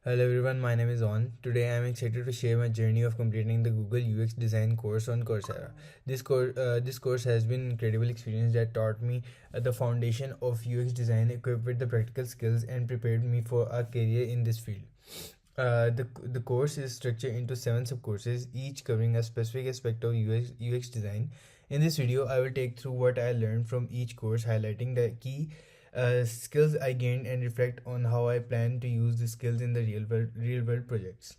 Hello everyone, my name is On. Today I am excited to share my journey of completing the Google UX design course on Coursera. This course has been an incredible experience that taught me the foundation of UX design, equipped with the practical skills, and prepared me for a career in this field. The course is structured into 7 subcourses, each covering a specific aspect of UX design. In this video, I will take through what I learned from each course, highlighting the key skills I gained and reflect on how I plan to use the skills in the real world projects.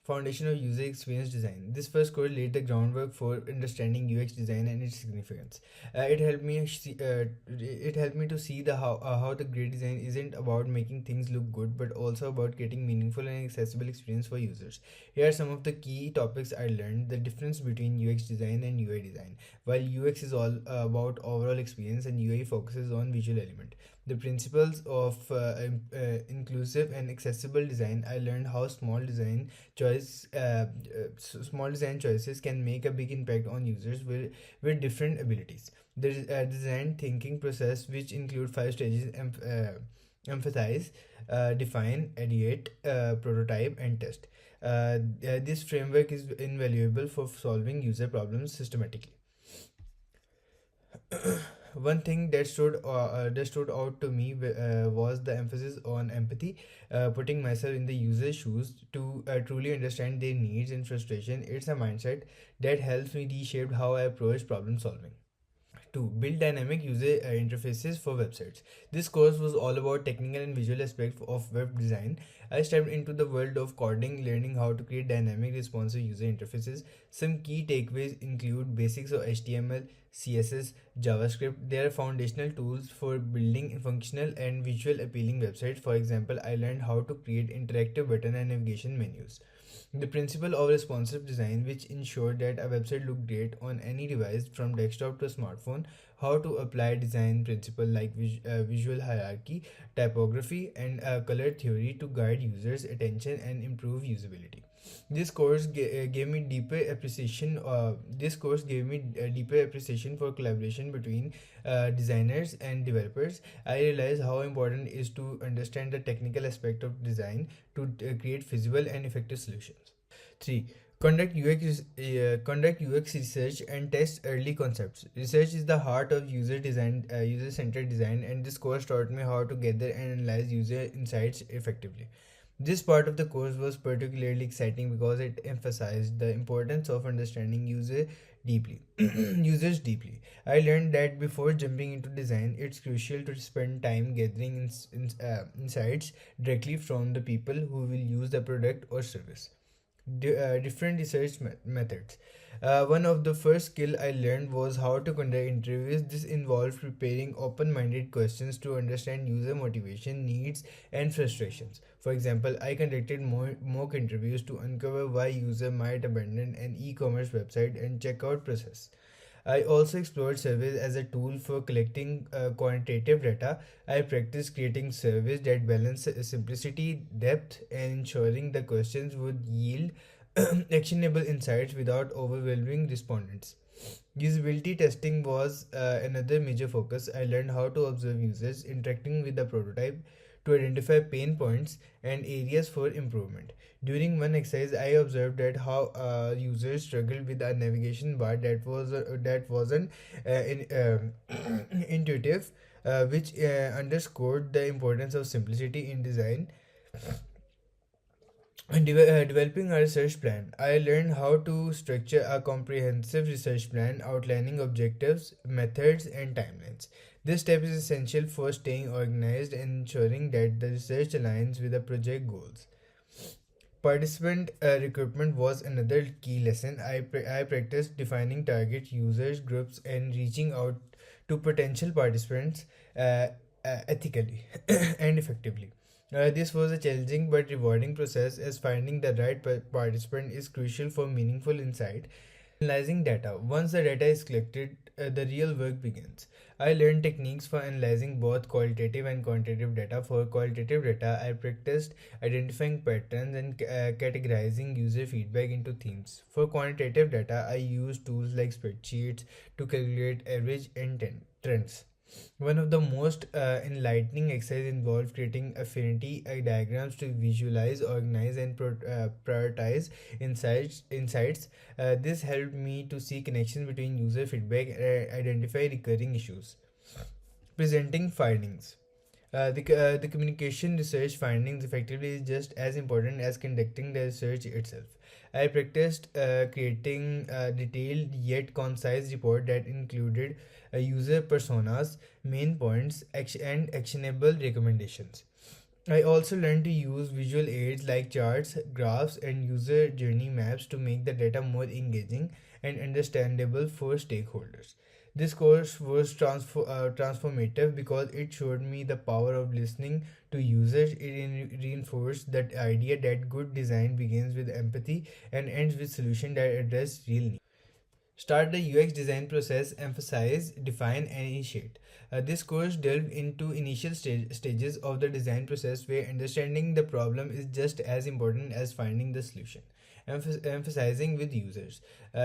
Foundation of user experience design. This first course laid the groundwork for understanding UX design and its significance. It helped me to see the how the great design isn't about making things look good, but also about creating meaningful and accessible experience for users. Here are some of the key topics I learned: the difference between UX design and UI design. While UX is all about overall experience and UI focuses on visual element. The principles of inclusive and accessible design. I learned how small design choices can make a big impact on users with different abilities. The design thinking process, which include 5 stages: emphasize, define, ideate, prototype, and test. This framework is invaluable for solving user problems systematically. One thing that stood out to me was the emphasis on empathy, putting myself in the user's shoes to truly understand their needs and frustration. It's a mindset that helps me reshape how I approach problem solving. 2. Build dynamic user interfaces for websites. This course was all about technical and visual aspects of web design. I stepped into the world of coding, learning how to create dynamic responsive user interfaces. Some key takeaways include basics of HTML, CSS, JavaScript. They are foundational tools for building functional and visual appealing websites. For example, I learned how to create interactive button and navigation menus. The principle of responsive design, which ensured that a website looked great on any device from desktop to smartphone. How to apply design principle like visual hierarchy, typography, and color theory to guide users' attention and improve usability. Gave me deeper appreciation. This course gave me a deeper appreciation for collaboration between designers and developers. I realized how important it is to understand the technical aspect of design to create feasible and effective solutions. 3. Conduct UX research and test early concepts. Research is the heart of user-centered design, and this course taught me how to gather and analyze user insights effectively. This part of the course was particularly exciting because it emphasized the importance of understanding users deeply. I learned that before jumping into design, it's crucial to spend time gathering insights directly from the people who will use the product or service. Different research methods. One of the first skill I learned was how to conduct interviews. This involved preparing open-minded questions to understand user motivation, needs, and frustrations. For example, I conducted mock interviews to uncover why user might abandon an e-commerce website and checkout process. I also explored surveys as a tool for collecting quantitative data. I practiced creating surveys that balance simplicity, depth, and ensuring the questions would yield actionable insights without overwhelming respondents. Usability testing was another major focus. I learned how to observe users interacting with the prototype to identify pain points and areas for improvement. During one exercise, I observed that how users struggled with a navigation bar that wasn't intuitive, which underscored the importance of simplicity in design. Developing a research plan, I learned how to structure a comprehensive research plan outlining objectives, methods, and timelines. This step is essential for staying organized and ensuring that the research aligns with the project goals. Participant recruitment was another key lesson. I practiced defining target users groups and reaching out to potential participants ethically and effectively. This was a challenging but rewarding process, as finding the right participant is crucial for meaningful insight. Analyzing data. Once the data is collected, the real work begins. I learned techniques for analyzing both qualitative and quantitative data. For qualitative data, I practiced identifying patterns and categorizing user feedback into themes. For quantitative data, I used tools like spreadsheets to calculate average and trends. One of the most enlightening exercises involved creating affinity diagrams to visualize, organize, and prioritize insights. This helped me to see connections between user feedback and identify recurring issues. Presenting findings. The communication research findings effectively is just as important as conducting the research itself. I practiced creating a detailed yet concise report that included user personas, main points, and actionable recommendations. I also learned to use visual aids like charts, graphs, and user journey maps to make the data more engaging and understandable for stakeholders. This course was transformative because it showed me the power of listening to users. It reinforced that idea that good design begins with empathy and ends with solutions that address real needs. Start the UX design process, emphasize, define, and initiate. This course delved into initial stages of the design process where understanding the problem is just as important as finding the solution. Emphasizing with users.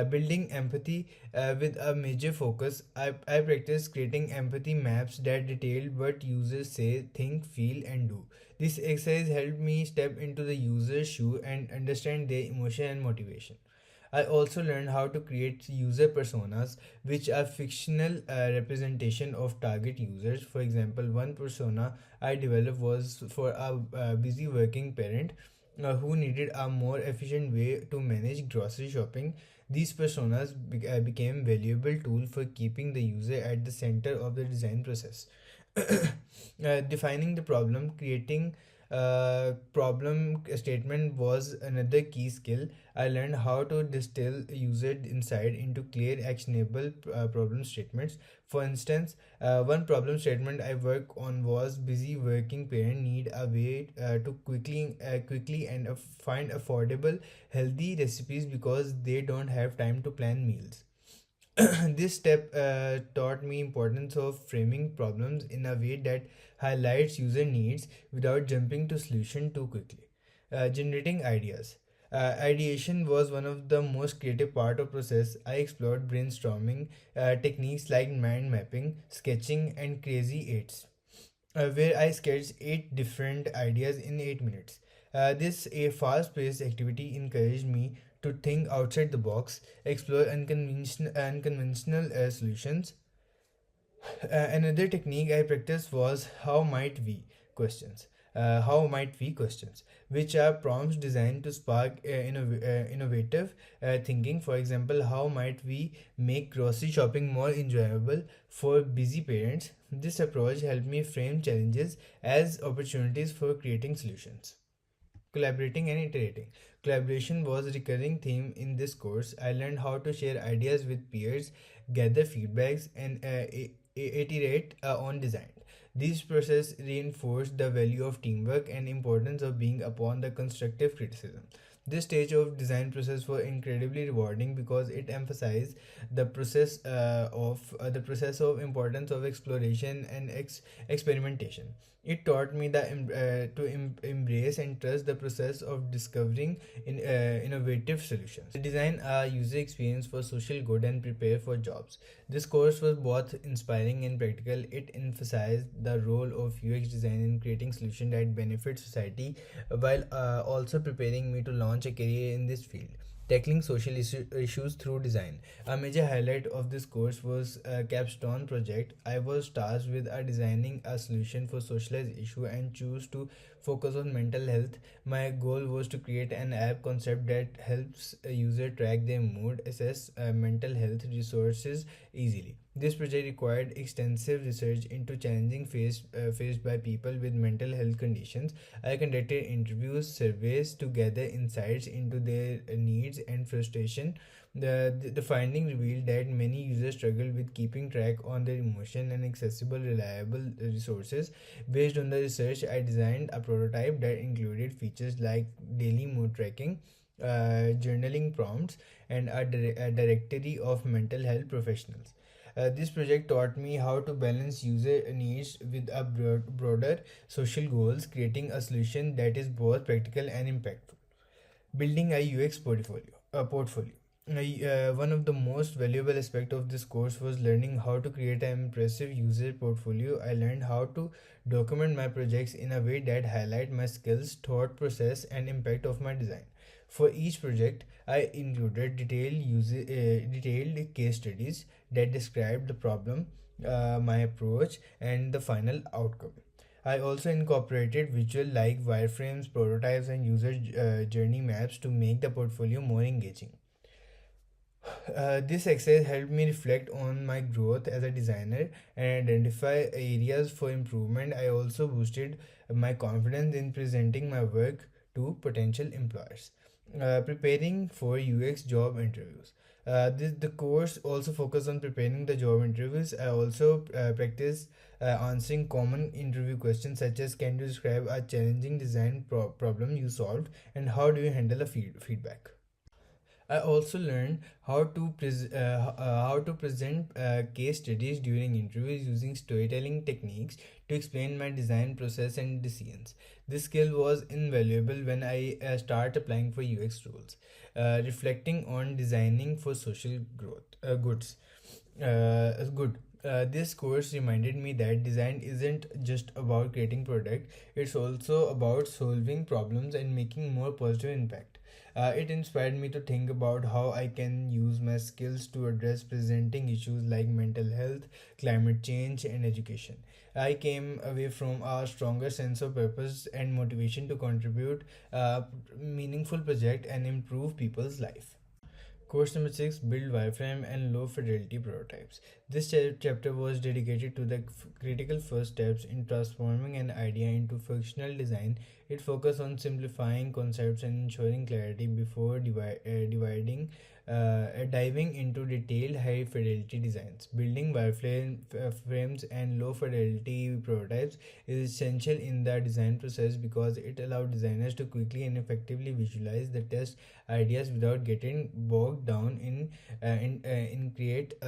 Building empathy with a major focus. I practice creating empathy maps that detail what users say, think, feel, and do. This exercise helped me step into the user's shoe and understand their emotion and motivation. I also learned how to create user personas, which are fictional representation of target users. For example, one persona I developed was for a busy working parent who needed a more efficient way to manage grocery shopping. These personas became valuable tool for keeping the user at the center of the design process. Defining the problem, creating problem statement was another key skill. I learned how to distill user insight into clear, actionable problem statements. For instance, one problem statement I worked on was busy working parent need a way to quickly and find affordable, healthy recipes because they don't have time to plan meals. This step taught me importance of framing problems in a way that highlights user needs without jumping to solution too quickly. Generating ideas. Ideation was one of the most creative part of process. I explored brainstorming techniques like mind mapping, sketching, and crazy eights, where I sketched 8 different ideas in 8 minutes. This a fast-paced activity encouraged me to think outside the box, explore unconventional solutions. Another technique I practiced was how might we questions, which are prompts designed to spark innovative thinking. For example, how might we make grocery shopping more enjoyable for busy parents? This approach helped me frame challenges as opportunities for creating solutions. Collaborating and iterating. Collaboration was a recurring theme in this course. I learned how to share ideas with peers, gather feedbacks, and iterate on design. This process reinforced the value of teamwork and importance of being upon the constructive criticism. This stage of design process was incredibly rewarding because it emphasized the process of importance of exploration and experimentation. It taught me to embrace and trust the process of discovering innovative solutions. Design a user experience for social good and prepare for jobs. This course was both inspiring and practical. It emphasized the role of UX design in creating solutions that benefit society while also preparing me to launch a career in this field. Tackling social issues through design. A major highlight of this course was a capstone project. I was tasked with designing a solution for socialized issue and choose to focus on mental health. My goal was to create an app concept that helps a user track their mood, assess mental health resources easily. This project required extensive research into challenging faced by people with mental health conditions. I conducted interviews, surveys to gather insights into their needs and frustration. The finding revealed that many users struggle with keeping track on their emotion and accessible, reliable resources. Based on the research, I designed a prototype that included features like daily mood tracking, journaling prompts, and a directory of mental health professionals. This project taught me how to balance user needs with a broader social goals, creating a solution that is both practical and impactful. Building a UX portfolio. One of the most valuable aspects of this course was learning how to create an impressive user portfolio. I learned how to document my projects in a way that highlight my skills, thought process, and impact of my design. For each project, I included detailed case studies that described the problem, my approach, and the final outcome. I also incorporated visual like wireframes, prototypes, and user journey maps to make the portfolio more engaging. This exercise helped me reflect on my growth as a designer and identify areas for improvement. I also boosted my confidence in presenting my work to potential employers. Preparing for UX job interviews. The course also focused on preparing the job interviews. I also practice answering common interview questions such as, can you describe a challenging design problem you solved, and how do you handle a feedback? I also learned how to present case studies during interviews using storytelling techniques to explain my design process and decisions. This skill was invaluable when I start applying for UX roles. Reflecting on designing for social goods. Good. This course reminded me that design isn't just about creating product; it's also about solving problems and making more positive impact. It inspired me to think about how I can use my skills to address presenting issues like mental health, climate change, and education. I came away from a stronger sense of purpose and motivation to contribute meaningful project and improve people's life. Course number 6, build wireframe and low fidelity prototypes. This chapter was dedicated to the critical first steps in transforming an idea into functional design. It focused on simplifying concepts and ensuring clarity before diving into detailed high fidelity designs. Building wireframes and low fidelity prototypes is essential in the design process because it allows designers to quickly and effectively visualize the test ideas without getting bogged down in create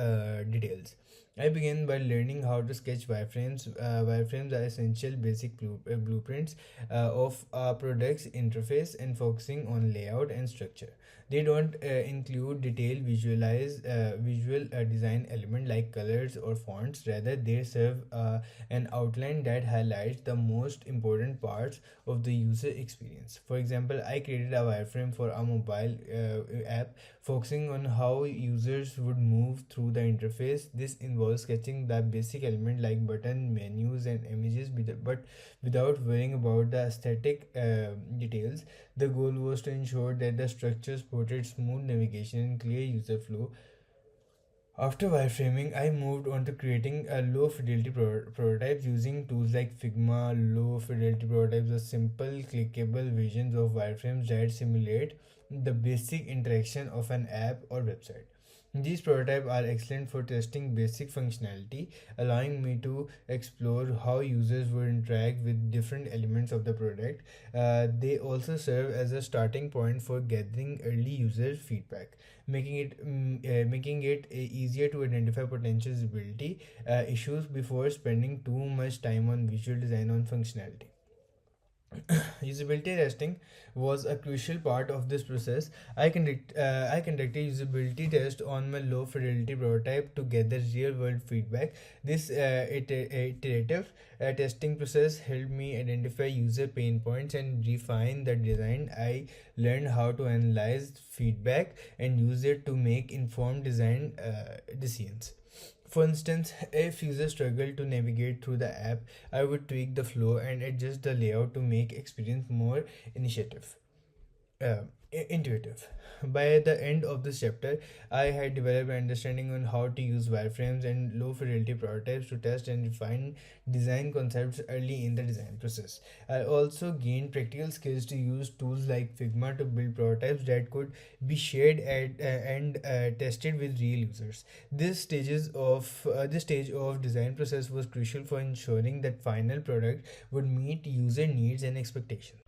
details. I began by learning how to sketch wireframes. Wireframes are essential basic blueprints of a product's interface and focusing on layout and structure. They don't include detailed visual design element like colors or fonts. Rather, they serve an outline that highlights the most important parts of the user experience. For example, I created a wireframe for a mobile app focusing on how users would move through the interface. This involves sketching the basic element like button, menus, and images, but without worrying about the aesthetic details. The goal was to ensure that the structure supported smooth navigation and clear user flow. After wireframing, I moved on to creating a low fidelity prototypes using tools like Figma. Low fidelity prototypes are simple, clickable versions of wireframes that simulate the basic interaction of an app or website. These prototypes are excellent for testing basic functionality, allowing me to explore how users would interact with different elements of the product. They also serve as a starting point for gathering early user feedback, making it easier to identify potential usability issues before spending too much time on visual design on functionality. Usability testing was a crucial part of this process. I conducted usability test on my low fidelity prototype to gather real world feedback. This iterative testing process helped me identify user pain points and refine the design. I learned how to analyze feedback and use it to make informed design decisions. For instance, if users struggle to navigate through the app, I would tweak the flow and adjust the layout to make experience more initiative uh, intuitive. By the end of this chapter, I had developed an understanding on how to use wireframes and low fidelity prototypes to test and refine design concepts early in the design process. I also gained practical skills to use tools like Figma to build prototypes that could be shared and tested with real users. This stage of design process was crucial for ensuring that final product would meet user needs and expectations.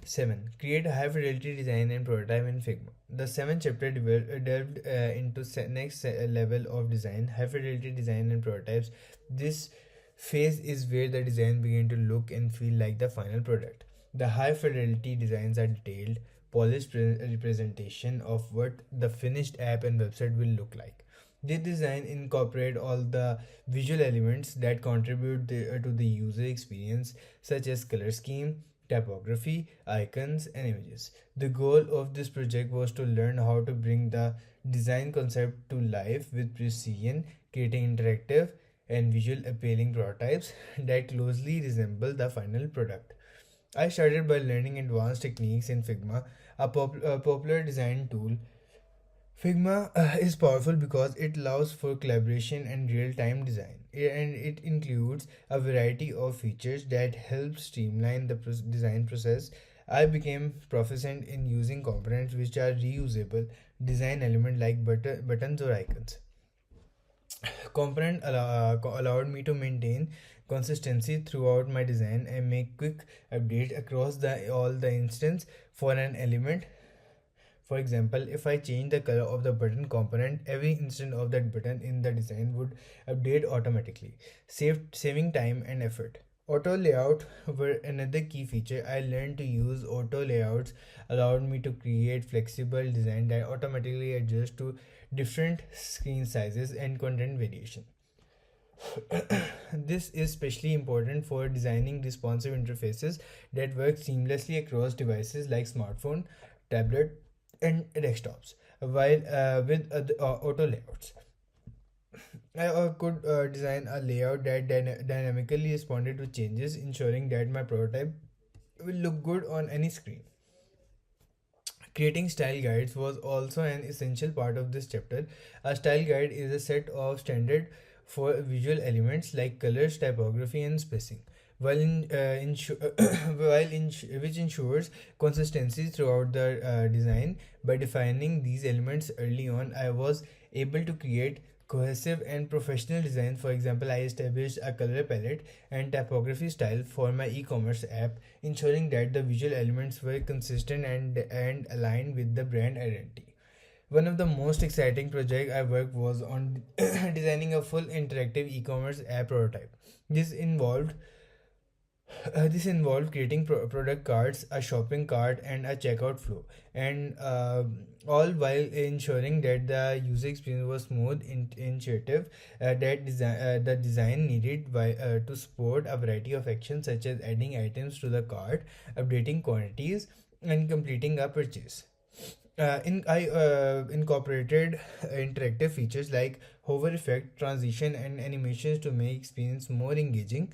7. Create a high fidelity design and prototype in Figma. The 7th chapter delved into next level of design, high fidelity design and prototypes. This phase is where the design began to look and feel like the final product. The high fidelity designs are detailed, polished representation of what the finished app and website will look like. This design incorporate all the visual elements that contribute to the user experience, such as color scheme, typography, icons, and images. The goal of this project was to learn how to bring the design concept to life with precision, creating interactive and visual appealing prototypes that closely resemble the final product. I started by learning advanced techniques in Figma, a popular design tool. Figma is powerful because it allows for collaboration and real-time design, and it includes a variety of features that help streamline the design process. I became proficient in using components which are reusable design elements like buttons or icons. Allowed me to maintain consistency throughout my design and make quick updates across the all the instance for an element. For example, if I change the color of the button component, every instant of that button in the design would update automatically, saving time and effort. Auto layout were another key feature. I learned to use auto layouts, allowed me to create flexible design that automatically adjusts to different screen sizes and content variation. This is especially important for designing responsive interfaces that work seamlessly across devices like smartphone, tablet, and desktops. While with auto layouts, I could design a layout that dynamically responded to changes, ensuring that my prototype will look good on any screen. Creating style guides was also an essential part of this chapter. A style guide is a set of standard for visual elements like colors, typography, and spacing, which ensures consistency throughout the design. By defining these elements early on, I was able to create cohesive and professional design. For example, I established a color palette and typography style for my e-commerce app, ensuring that the visual elements were consistent and aligned with the brand identity. One of the most exciting projects I worked was on designing a full interactive e-commerce app prototype. This involved this involved creating product cards, a shopping cart, and a checkout flow, and all while ensuring that the user experience was smooth, intuitive. The design needed to support a variety of actions such as adding items to the cart, updating quantities, and completing a purchase. I incorporated interactive features like hover effect, transition, and animations to make experience more engaging.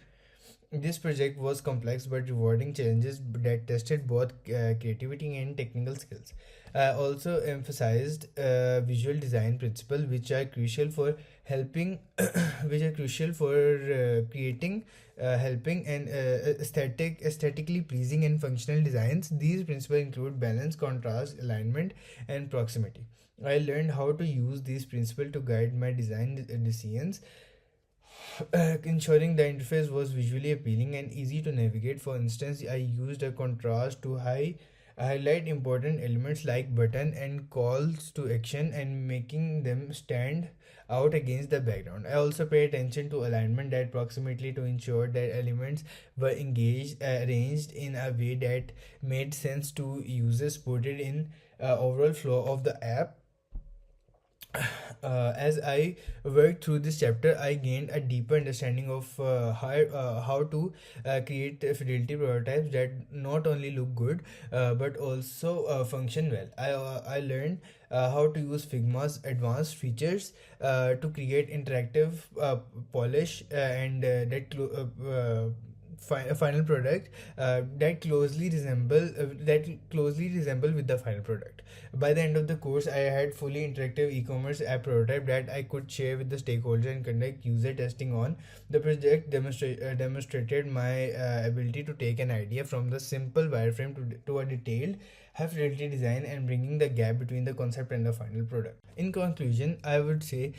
This project was complex but rewarding challenges that tested both creativity and technical skills. I also emphasized visual design principles, which are crucial for helping, which are crucial for creating, helping and aesthetically pleasing and functional designs. These principles include balance, contrast, alignment, and proximity. I learned how to use these principles to guide my design decisions, ensuring the interface was visually appealing and easy to navigate. For instance, I used a contrast to highlight important elements like button and calls to action and making them stand out against the background. I also pay attention to alignment and proximity to ensure that elements were arranged in a way that made sense to users, supported in overall flow of the app. As I worked through this chapter, I gained a deeper understanding of how to create fidelity prototypes that not only look good but also function well. I learned how to use Figma's advanced features to create interactive polish and a final product that closely resemble with the final product. By the end of the course, I had fully interactive e-commerce app prototype that I could share with the stakeholders and conduct user testing on. The project demonstrated my ability to take an idea from the simple wireframe to a detailed high fidelity design and bringing the gap between the concept and the final product. In conclusion, I would say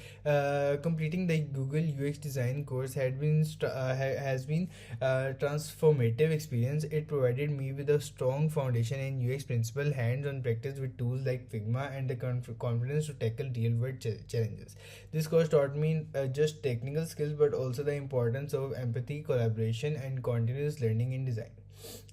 completing the Google UX design course has been transformative experience. It provided me with a strong foundation in UX principle, hands-on practice with tools like Figma, and the confidence to tackle real-world challenges. This course taught me just technical skills, but also the importance of empathy, collaboration, and continuous learning in design.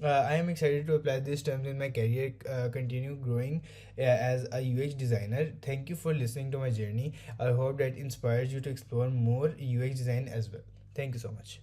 I am excited to apply these terms in my career, continue growing as a UX designer. Thank you for listening to my journey. I hope that inspires you to explore more UX design as well. Thank you so much.